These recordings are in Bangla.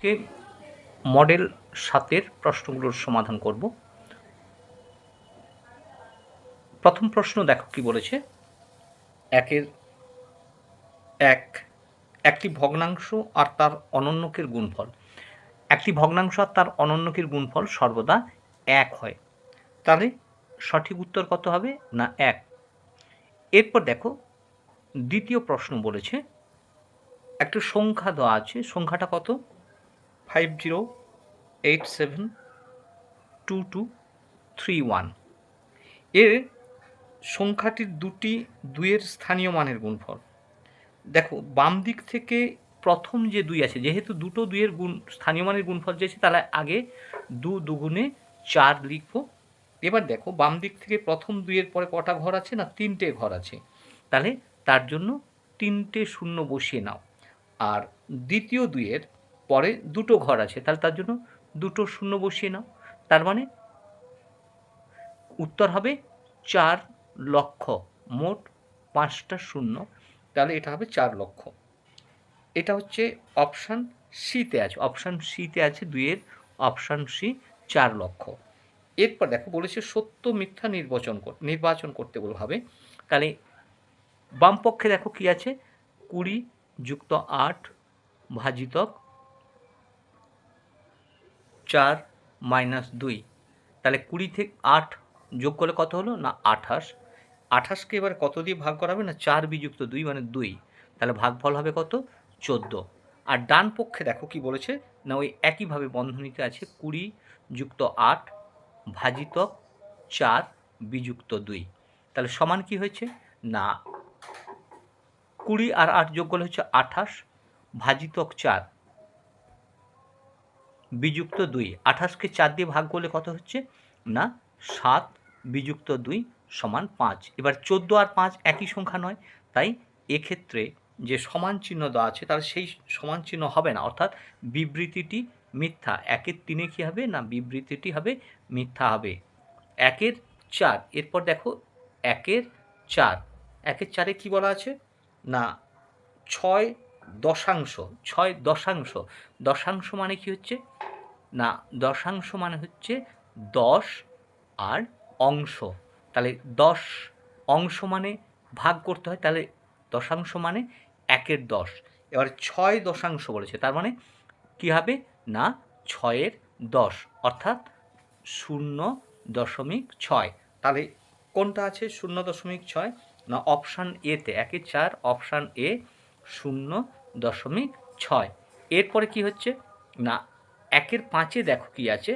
আজকে মডেল 7-এর প্রশ্নগুলোর সমাধান করব। প্রথম প্রশ্ন দেখো কি বলেছে। একটি ভগ্নাংশ আর তার অনন্যকের গুণফল। একটি ভগ্নাংশ আর তার অনন্যকের গুণফল সর্বদা 1 হয়। তাহলে সঠিক উত্তর কত হবে? না 1। এরপর দেখো দ্বিতীয় প্রশ্ন বলেছে একটা সংখ্যা দেওয়া আছে, সংখ্যাটা কত? 50872231। এর সংখ্যাটির দুইয়ের স্থানীয় মানের গুণফল। দেখো বাম দিক থেকে প্রথম যে 2 আছে, যেহেতু দুটো 2-এর স্থানীয় মানের গুণফল চেয়েছে, তাহলে আগে 2 দুগুণে 4 লিখবো। এবার দেখো বাম দিক থেকে প্রথম 2-এর পরে কটা ঘর আছে? না 3টে ঘর আছে। তাহলে তার জন্য 3টে শূন্য বসিয়ে নাও। আর দ্বিতীয় 2-এর পরে 2টো ঘর আছে, তাহলে তার জন্য 2টো শূন্য বসিয়ে নাও। তার মানে উত্তর হবে 4 লক্ষ। মোট 5টা শূন্য, তাহলে এটা হবে 4 লক্ষ। এটা হচ্ছে অপশান সিতে আছে, অপশান সিতে আছে 2-এর অপশান সি 4 লক্ষ। এরপর দেখো বলেছে সত্য মিথ্যা নির্বাচন করতে হবে। তাহলে বাম পক্ষে দেখো কি আছে? 20 যুক্ত 8 ভাজিতক 4 মাইনাস 2। তাহলে 20 থেকে 8 যোগ করলে কত হলো? না 28। 28কে এবার কত দিয়ে ভাগ করা হবে? না 4 বিযুক্ত 2 মানে 2। তাহলে ভাগফল হবে কত? 14। আর ডান পক্ষে দেখো কি বলেছে, না ওই একইভাবে বন্ধনীতে আছে 20 যুক্ত 8 ভাজিতক 4 বিযুক্ত 2। তাহলে সমান কি হয়েছে? না 20 আর 8 যোগ করলে হচ্ছে 28 ভাজিতক 4 বিযুক্ত 2। 28কে 4 দিয়ে ভাগ করলে কত হচ্ছে? না 7 বিযুক্ত 2 সমান 5। এবার 14 আর 5 একই সংখ্যা নয়, তাই এক্ষেত্রে যে সমান চিহ্ন দেওয়া আছে তার সেই সমান চিহ্ন হবে না, অর্থাৎ বিবৃতিটি মিথ্যা। 1-এর 3-এ কী হবে? না বিবৃতিটি হবে মিথ্যা হবে। 1-এর 4, এরপর দেখো 1-এর 4, 1-এর 4-এ কী বলা আছে? না 6 দশাংশ। 6 দশাংশ, দশাংশ মানে কি হচ্ছে? না দশাংশ মানে হচ্ছে 10 আর অংশ। তাহলে 10 অংশ মানে ভাগ করতে হয়, তাহলে দশাংশ মানে 1-এর 10। এবার 6 দশাংশ বলেছে, তার মানে কী হবে? না 6-এর 10, অর্থাৎ 0.6। তাহলে কোনটা আছে 0.6? না অপশান এতে, 1-এর 4 অপশান এ 0.6। এরপরে কি হচ্ছে? না 1-এর 5-এ দেখো কি আছে?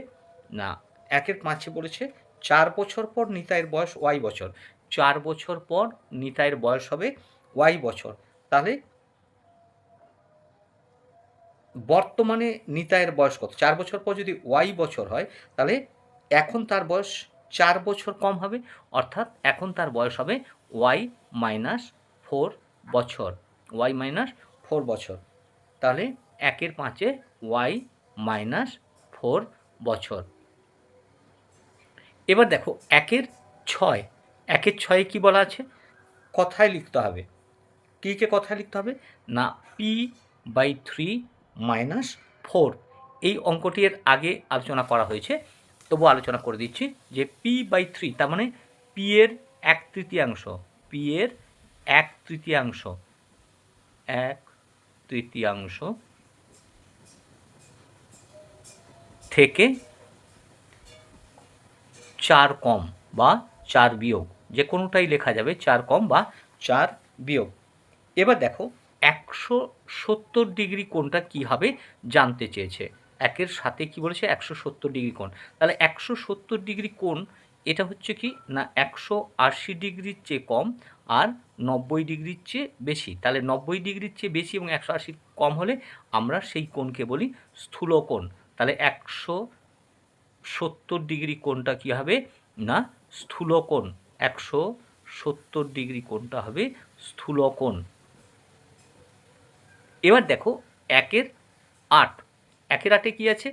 না 1-এর 5-এ বলেছে 4 বছর পর নিতাইয়ের বয়স y বছর। 4 বছর পর নিতাইয়ের বয়স হবে y বছর। তাহলে বর্তমানে নিতাইয়ের বয়স কত? 4 বছর পর যদি y বছর হয়, তাহলে এখন তার বয়স 4 বছর কম হবে, অর্থাৎ এখন তার বয়স হবে y মাইনাস 4 বছর। y মাইনাস 4 বছর। তাহলে 1-এর 5-এ y মাইনাস 4 বছর। এবার দেখো 1-এর 6, 1-এর 6-এ কী বলা আছে? কথায় লিখতে হবে। কে কথায় লিখতে হবে? না p/3 মাইনাস 4। এই অঙ্কটি এর আগে আলোচনা করা হয়েছে, তবু আলোচনা করে দিচ্ছি যে p/3 তার মানে p এর 1/3, p এর 1/3 থেকে 4 কম বা 4 বিয়োগ, যে কোনোটাই লেখা যাবে, 4 কম বা 4 বিয়োগ। এবার দেখো 170 ডিগ্রি কোণটা কী হবে জানতে চেয়েছে। 1-এর সাথে কী বলেছে? 170 ডিগ্রি কোণ। তাহলে 170 ডিগ্রি কোণ এটা হচ্ছে কি? না 180 ডিগ্রির চেয়ে কম আর 90 ডিগ্রির চেয়ে বেশি। তাহলে 90 ডিগ্রির চেয়ে বেশি এবং 180 কম হলে আমরা সেই কোণকে বলি স্থূল কোণ। তাহলে 170 ডিগ্রি কোণটা কী হবে? না স্থূল কোণ। 170 ডিগ্রি কোণটা হবে স্থূল কোণ। এবার দেখো 1-এর 8, 1-এর 8-এ কী আছে?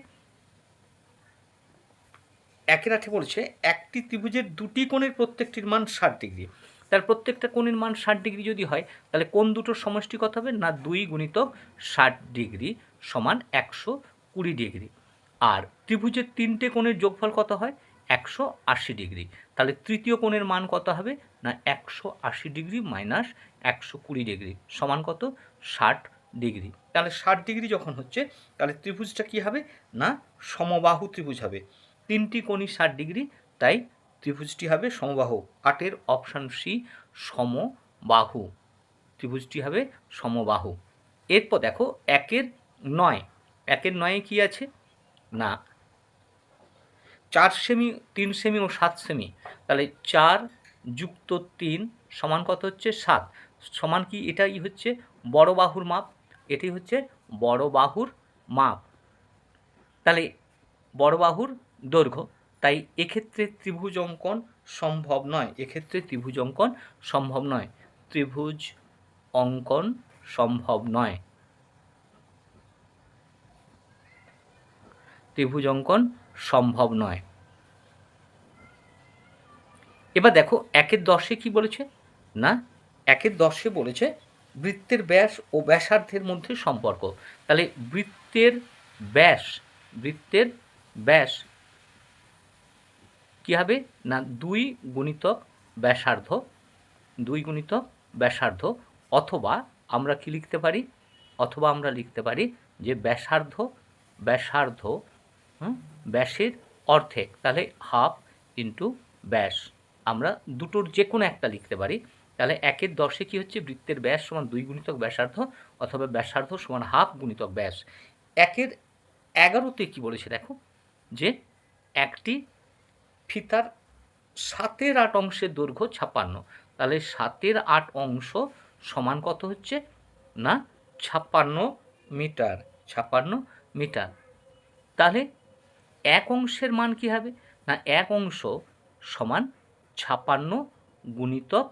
1-এর 8-এ বলছে একটি ত্রিভুজের দুটি কোণের প্রত্যেকটির মান 60 ডিগ্রি। তার প্রত্যেকটা কোণের মান 60 ডিগ্রি যদি হয়, তাহলে কোণ দুটোর সমষ্টি কত হবে? না 2 গুণিতক 60 ডিগ্রি সমান 20 ডিগ্রি। আর ত্রিভুজের 3টে কোণের যোগফল কত হয়? 180 ডিগ্রি। তাহলে তৃতীয় কোণের মান কত হবে? না 180 ডিগ্রি মাইনাস 120 ডিগ্রি সমান কত? 60 ডিগ্রি। তাহলে 60 ডিগ্রি যখন হচ্ছে তাহলে ত্রিভুজটা কী হবে? না সমবাহু ত্রিভুজ হবে। 3টি কোণই 60 ডিগ্রি, তাই ত্রিভুজটি হবে সমবাহু। 8-এর অপশান সি সমবাহু। ত্রিভুজটি হবে সমবাহু। এরপর দেখো 1-এর 9। 1-এর 9-এ কী আছে? না 4 সেমি, 3 সেমি ও 7 সেমি। তাহলে 4 যুক্ত 3 সমান কত হচ্ছে? 7। সমান কি? এটাই হচ্ছে বড় বাহুর মাপ। এটি হচ্ছে বড় বাহুর মাপ। তাহলে বড় বাহুর দৈর্ঘ্য। তাই এক্ষেত্রে ত্রিভুজ অঙ্কন সম্ভব নয়। এক্ষেত্রে ত্রিভুজ অঙ্কন সম্ভব নয়। ত্রিভুজ অঙ্কন সম্ভব নয়। ত্রিভুজ অঙ্কন সম্ভব নয়। এবার দেখো 1-এর 10-এ কী বলেছে? না 1-এর 10-এ বলেছে বৃত্তের ব্যাস ও ব্যাসার্ধের মধ্যে সম্পর্ক। তাহলে বৃত্তের ব্যাস কী হবে? না 2 গুণিতক ব্যাসার্ধ, 2 গুণিতক ব্যাসার্ধ, অথবা আমরা কি লিখতে পারি? অথবা আমরা লিখতে পারি যে ব্যাসার্ধ ব্যাসের অর্ধেক। তাহলে হাফ ইন্টু ব্যাস। আমরা দুটোর যে কোনো একটা লিখতে পারি। তাহলে 1-এর 10-এ কী হচ্ছে? বৃত্তের ব্যাস সমান 2 গুণিতক ব্যাসার্ধ অথবা ব্যাসার্ধ সমান হাফ গুণিতক ব্যাস। 1-এর 11-তে কী বলেছে দেখো? যে একটি ফিতার 7-এর 8 অংশের দৈর্ঘ্য 56। তাহলে 7-এর 8 অংশ সমান কত হচ্ছে? না 56 মিটার। 56 মিটার। তাহলে 1 অংশের মান কী হবে? না 1 অংশ সমান 56 গুণিতক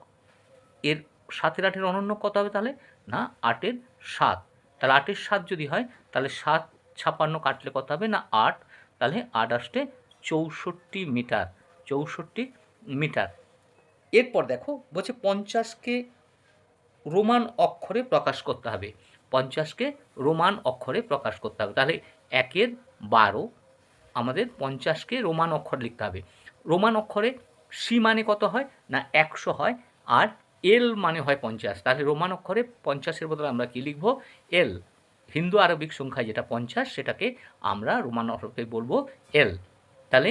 এর 7-এর 8-এর অনন্য কত হবে তাহলে? না 8-এর 7। তাহলে 8-এর 7 যদি হয় তাহলে 7 56 কাটলে কত হবে? না 8। তাহলে 8 আসতে 64 মিটার। 64 মিটার। এরপর দেখো বলছে 50-কে রোমান অক্ষরে প্রকাশ করতে হবে। 50-কে রোমান অক্ষরে প্রকাশ করতে হবে। তাহলে 1-এর 12 আমাদের 50-কে রোমান অক্ষরে লিখতে হবে। রোমান অক্ষরে সি মানে কত হয়? না 100 হয়, আর এল মানে হয় 50। তাহলে রোমান অক্ষরে 50-এর বদলে আমরা কী লিখব? এল। হিন্দু আরবিক সংখ্যায় যেটা 50 সেটাকে আমরা রোমান অক্ষরে বলবো এল। তাহলে